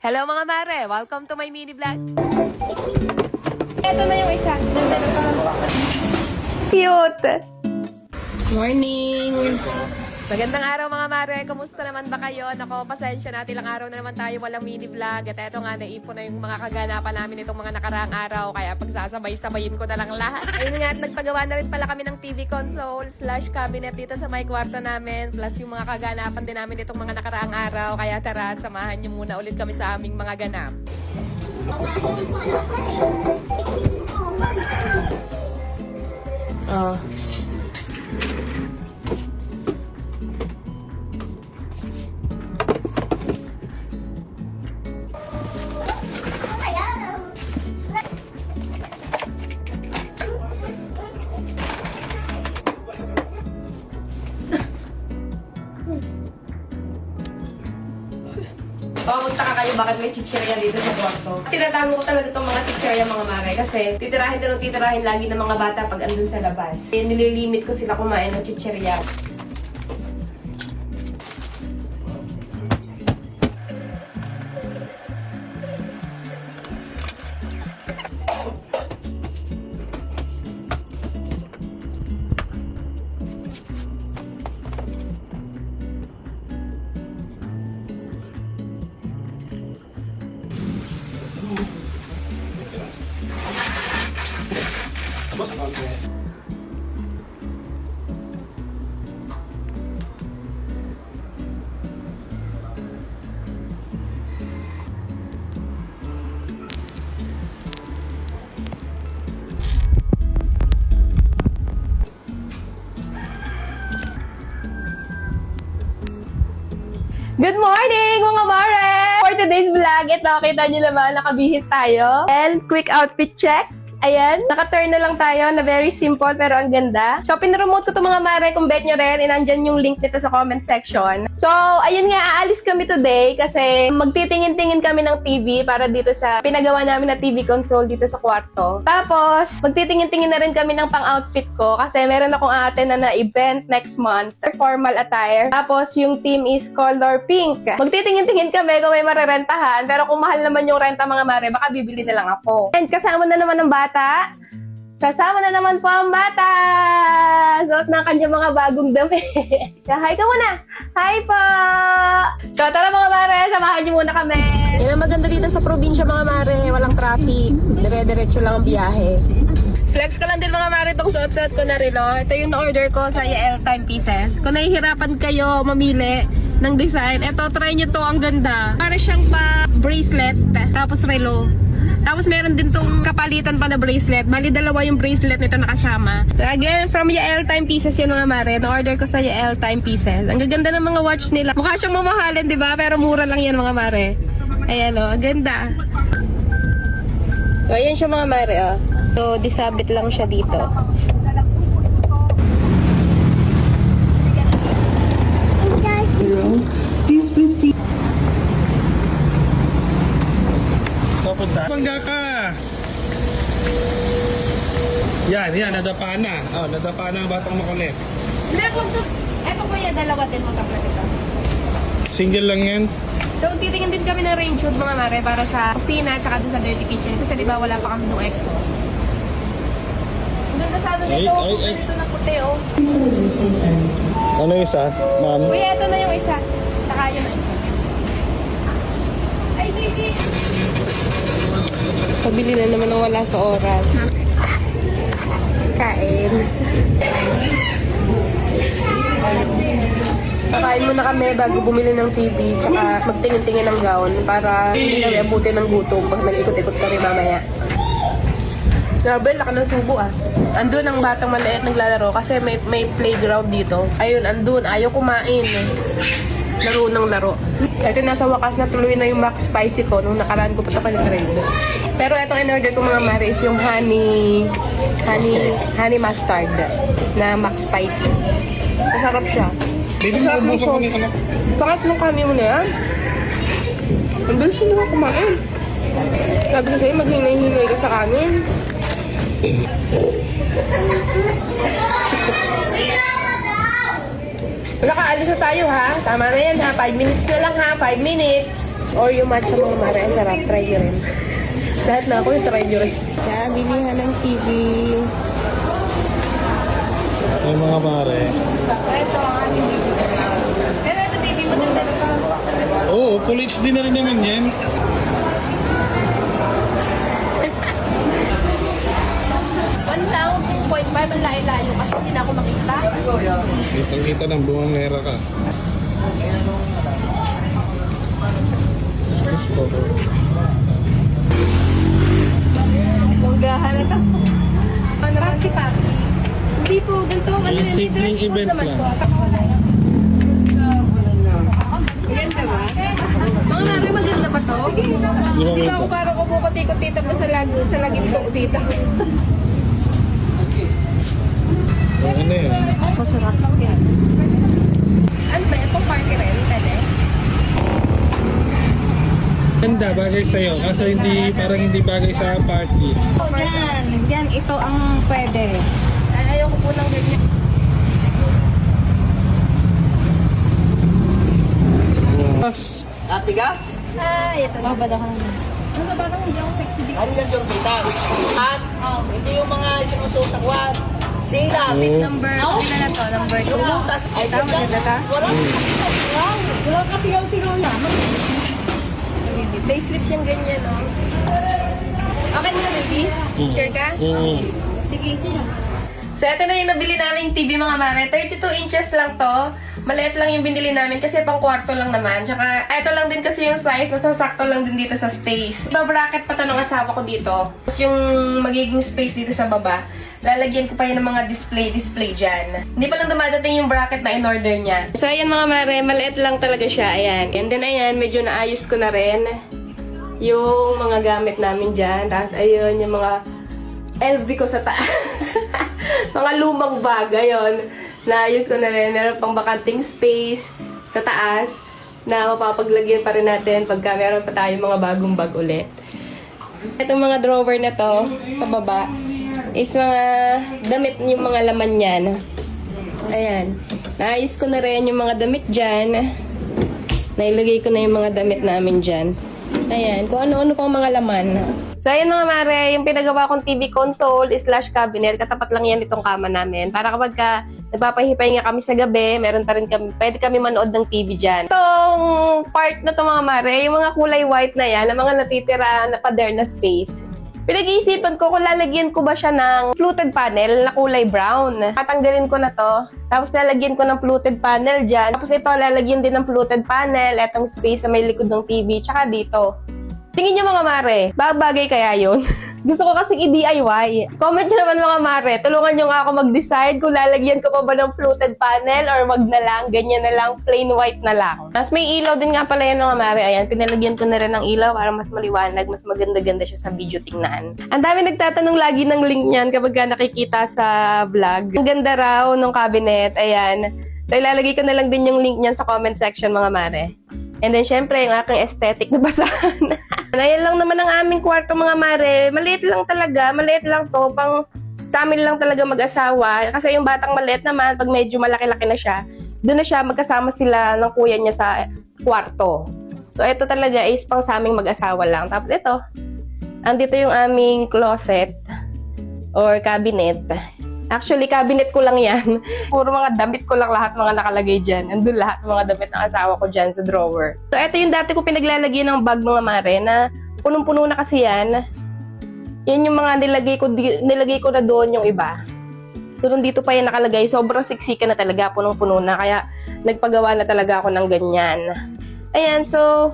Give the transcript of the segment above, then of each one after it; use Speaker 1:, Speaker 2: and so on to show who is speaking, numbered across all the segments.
Speaker 1: Hello mga mare! Welcome to my mini vlog. Ito na yung isa. Ganda na parang cute! Morning! Magandang araw mga mare! Kamusta naman ba kayo? Nako, pasensya na. Ilang araw na naman tayo walang mini vlog. At eto nga, naipon na yung mga kaganapan namin itong mga nakaraang araw. Kaya pagsasabay-sabayin ko na lang lahat. Ayun nga, at nagpagawa na rin pala kami ng TV console / cabinet dito sa may kwarto namin. Plus yung mga kaganapan din namin itong mga nakaraang araw. Kaya tara at samahan niyo muna ulit kami sa aming mga ganap. Oh. Magtaka kayo bakit may chichirya dito sa kwarto. Tinatago ko talaga itong mga chichirya mga mare kasi titirahin lagi ng mga bata pag andun sa labas. Nililimit ko sila kumain ng chichirya. Good morning mga mare! For today's vlog, ito, kita nyo naman, nakabihis tayo. And quick outfit check. Ayan, naka-turn na lang tayo na very simple pero ang ganda. So, pinromote ko to mga mare, kung bet nyo rin, inandyan yung link nito sa comment section. So, ayun nga, aalis kami today kasi magtitingin-tingin kami ng TV para dito sa pinagawa namin na TV console dito sa kwarto. Tapos, magtitingin-tingin na rin kami ng pang-outfit ko kasi meron akong aaten na event next month, formal attire. Tapos, yung theme is color pink. Magtitingin-tingin kami kung may marerentahan, pero kung mahal naman yung renta mga mare, baka bibili na lang ako. And kasama na naman ng bata. Kasama na naman po ang bata! Suot na kanya mga bagong dami. Hi ka muna! Hi po! So, tara mga mare, samahan niyo muna kami. Yan ang maganda dito sa probinsya mga mare. Walang traffic. Dire-diretso lang ang biyahe. Flex ko lang din mga mare itong suot-suot ko na relo. Ito yung na-order ko sa Yael Time Pieces. Kung nahihirapan kayo mamili ng design, eto, try nyo to, ang ganda. Para siyang pa bracelet, tapos relo. Tapos meron din tong kapalitan pa na bracelet. Bali, dalawa yung bracelet nito nakasama. So again, from Yael Time Pieces yan mga mare. Na-order ko sa Yael Time Pieces. Ang gaganda ng mga watch nila. Mukha siyang mamahalin, di ba? Pero mura lang yan mga mare. Ayan o, ang ganda. So ayan siya mga mare o. So disabit lang siya dito.
Speaker 2: Please proceed.
Speaker 3: Papunta. Bangga ka! Yan, nadapa na. Oh, nadapa na ang batang makulit.
Speaker 1: Hindi po ito. Eto po yan, dalawa din mo kapalita.
Speaker 3: Single lang yan.
Speaker 1: So titingin din kami ng range hood mga mare para sa kusina tsaka dun sa dirty kitchen. Kasi di ba wala pa kami ng exhaust. Doon ka sana nito. Ito na puti oh.
Speaker 3: Ano isa, ma'am?
Speaker 1: Kuya, ito na yung isa. Saka yun na isa. Ay, sige. Pabili na naman ng wala sa oras. Kain. Kain muna kami bago bumili ng TV tsaka magtingin-tingin ng gown para hindi kami abutin ng gutom pag nag-ikot-ikot kami mamaya. Grabe, laki ng subo ah. Andun ang batang maliit naglalaro kasi may playground dito. Ayun, andun. Ayaw kumain eh. Laro ng laro. Ito nasa wakas na tuloy na yung Max Spicy ko nung nakaraan ko pa sa kanigrade. Pero itong in-order ko mga mare is yung honey mustard na Max Spicy. Masarap siya. Masarap yung sauce. Pangatlong kami mo na yan. Ang bilis mo na kumain. Sabi ko sa'yo, maghinay-hinay ka sa kanin. Nakaalis na tayo ha. Tama na yan ha. 5 minutes na lang ha. 5 minutes. Oreo matcha mga mare. Ang sarap. Try nyo rin. Lahat na ako yung try nyo rin. Sa bilihan ng TV.
Speaker 3: Yung mga pare.
Speaker 1: Ito ang aming TV. Pero ito TV maganda na pa.
Speaker 3: Oo, Full HD na rin naman yan.
Speaker 1: Ang layo-layo kasi hindi na ako makita.
Speaker 3: Kitang-kita ng bumangera ka. Excuse po.
Speaker 1: Monggahan na ito. Ano rin si Papi? Hindi po, ganito ang ano
Speaker 3: Yung
Speaker 1: yun.
Speaker 3: simpleng
Speaker 1: Dress code
Speaker 3: event
Speaker 1: naman
Speaker 3: lang.
Speaker 1: po. Maganda ba? Mga mare, maganda ba to? Hindi ba ako parang kumukot-ikot-tita pa sa lagim ko dito?
Speaker 3: Ano yun?
Speaker 1: Masarap. Ano ba yan? Pang party rin? Pwede?
Speaker 3: Ganda, bagay sa'yo. Kaso hindi, parang hindi bagay sa party.
Speaker 2: Yan, ito ang pwede.
Speaker 1: Ayoko po ng ganyan.
Speaker 3: Mas,
Speaker 4: Natigas?
Speaker 1: Ito. Babad ako naman. Ano ba? Parang hindi ako sexy dito.
Speaker 4: Ano yung Jordan? At hindi yung mga sinusuot na kwan. Sila.
Speaker 1: Number, ilan na to? Number 2.
Speaker 4: Ay,
Speaker 1: Tama, maganda ta?
Speaker 4: Wala.
Speaker 1: Wala ka sigaw-sigaw na. Facelift yung ganyan, no? Okay na, baby? Sure ka? Sige. So, ito na yung nabili naming TV, mga mare. 32 inches lang to. Maliit lang yung binili namin kasi pang kwarto lang naman. Tsaka, ito lang din kasi yung size. Nasasakto lang din dito sa space. Iba-bracket pa to ng asawa ko dito. Tapos yung magiging space dito sa baba, lalagyan ko pa yun ng mga display dyan. Hindi pa lang dumadating yung bracket na in-order niya. So, ayan mga mare, maliit lang talaga siya. Ayan. And then, ayan, medyo naayos ko na rin yung mga gamit namin dyan. Tapos, ayun, yung mga LV ko sa taas. Mga lumang bag, ayun. Naayos ko na rin. Meron pang bakanting space sa taas na mapapaglagyan pa rin natin pagka meron pa tayong mga bagong bag ulit. Itong mga drawer na to sa baba is mga damit yung mga laman niyan. Ayan. Naayos ko na rin yung mga damit dyan. Nailagay ko na yung mga damit namin dyan. Ayan. Kung ano-ano pang mga laman. So, ayan mga mare, yung pinagawa kong TV console / cabinet, katapat lang yan itong kama namin. Para kapag ka nagpapahipahinga kami sa gabi, meron pa rin kami, pwede kami manood ng TV dyan. Itong part na to mga mare, yung mga kulay white na yan, ang mga natitira na pader na space. Pinag-iisipan ko kung lalagyan ko ba siya ng fluted panel na kulay brown. Tatanggalin ko na to. Tapos lalagyan ko ng fluted panel dyan. Tapos ito, lalagyan din ng fluted panel. Etong space sa may likod ng TV. Tsaka dito. Tingin nyo mga mare, babagay kaya yun? Gusto ko kasing i-DIY. Comment nyo naman mga mare, tulungan nyo nga ako mag-decide kung lalagyan ko pa ba ng fluted panel or wag na lang, ganyan na lang, plain white na lang. Tapos may ilaw din nga pala yan mga mare. Ayan, pinalagyan ko na rin ng ilaw para mas maliwanag, mas maganda-ganda siya sa video tingnan. Ang dami nagtatanong lagi ng link niyan kapag nakikita sa vlog. Ang ganda raw ng cabinet, ayan. So ilalagay ko na lang din yung link niyan sa comment section mga mare. And then, syempre, yung aking aesthetic na basahan. Ayan lang naman ang aming kwarto, mga mare. Maliit lang talaga. Maliit lang to. Pang sa amin lang talaga mag-asawa. Kasi yung batang maliit naman, pag medyo malaki-laki na siya, doon na siya, magkasama sila ng kuya niya sa kwarto. So, ito talaga is pang sa aming mag-asawa lang. Tapos ito, andito yung aming closet or cabinet. Actually, cabinet ko lang yan. Puro mga damit ko lang lahat mga nakalagay dyan. Andun lahat mga damit ng asawa ko dyan sa drawer. So, ito yung dati ko pinaglalagay ng bag mga mare na punong-puno na kasi yan. Yan yung mga nilagay ko na doon yung iba. So, dito pa yan nakalagay. Sobrang siksika na talaga, punong-puno na. Kaya, nagpagawa na talaga ako ng ganyan. Ayan, so,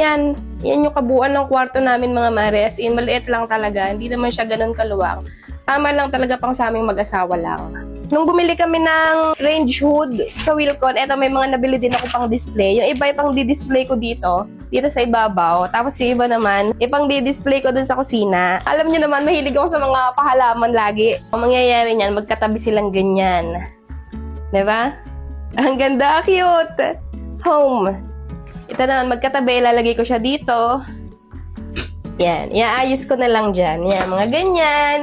Speaker 1: yan. Yan yung kabuuan ng kwarto namin mga mare. As in, maliit lang talaga. Hindi naman siya ganun kaluwang. Tama lang talaga pang sa aming mag-asawa lang. Nung bumili kami ng range hood sa Wilcon, eto may mga nabili din ako pang display. Yung iba ay pang di-display ko dito sa ibabaw. Tapos yung iba naman, ipang di-display ko dun sa kusina. Alam niyo naman, mahilig ako sa mga pahalaman lagi. Ang mangyayari niyan, magkatabi silang ganyan. Diba? Ang ganda, cute! Home. Ito naman, magkatabi, lalagay ko siya dito. Yan, iaayos ko na lang dyan. Yan, mga ganyan.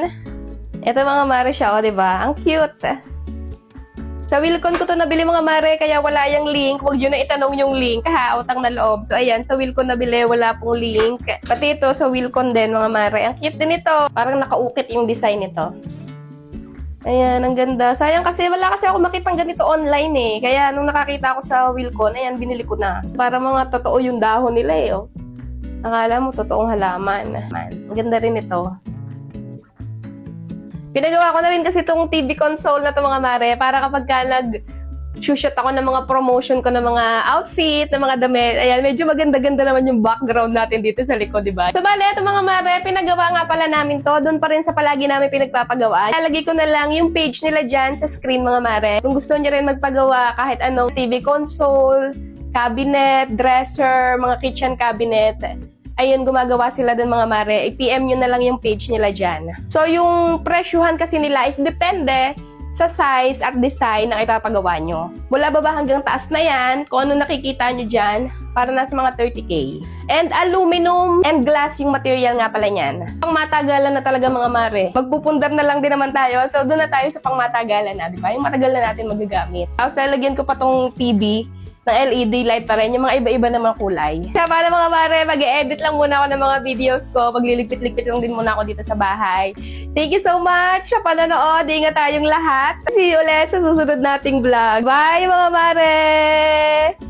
Speaker 1: Ito mga mare siya, o, diba? Ang cute. Sa Wilcon ko to nabili mga mare, kaya wala yung link. Huwag nyo na itanong yung link, ha? Utang na loob. So, ayan, sa Wilcon nabili, wala pong link. Pati ito, sa Wilcon din, mga mare. Ang cute din ito. Parang nakaukit yung design nito. Ayan, ang ganda. Sayang kasi, wala kasi ako makitang ganito online eh. Kaya, nung nakakita ako sa Wilcon, ayan, binili ko na. Para mga totoo yung dahon nila eh, oh. Akala mo, totoong halaman. Ang ganda rin ito. Pinagawa ko na rin kasi itong TV console na ito mga mare para kapag ka nag-shoot ako ng mga promotion ko ng mga outfit, ng mga damit, ayan, medyo maganda-ganda naman yung background natin dito sa likod, diba? So, bale, ito mga mare, pinagawa nga pala namin to. Doon pa rin sa palagi namin pinagpapagawa. Lalagay ko na lang yung page nila dyan sa screen mga mare. Kung gusto nyo rin magpagawa kahit anong TV console, cabinet, dresser, mga kitchen cabinet, ayun, gumagawa sila dun mga mare. I-PM nyo na lang yung page nila dyan. So, yung presyuhan kasi nila is depende sa size at design na ipapagawa nyo. Mula baba hanggang taas na yan, kung ano nakikita nyo dyan, para nasa mga 30K. And aluminum and glass yung material nga pala niyan. Pangmatagalan na talaga mga mare. Magpupundar na lang din naman tayo. So, doon na tayo sa pangmatagalan na, di ba? Yung matagal na natin magagamit. Tapos, lalagyan ko pa tong TV ng LED light pa rin, yung mga iba-iba na mga kulay. Kaya para mga mare, mag-edit lang muna ako ng mga videos ko. Pagliligpit-ligpit lang din muna ako dito sa bahay. Thank you so much sa panonood. Ingat tayong lahat. See you ulit sa susunod nating vlog. Bye mga mare!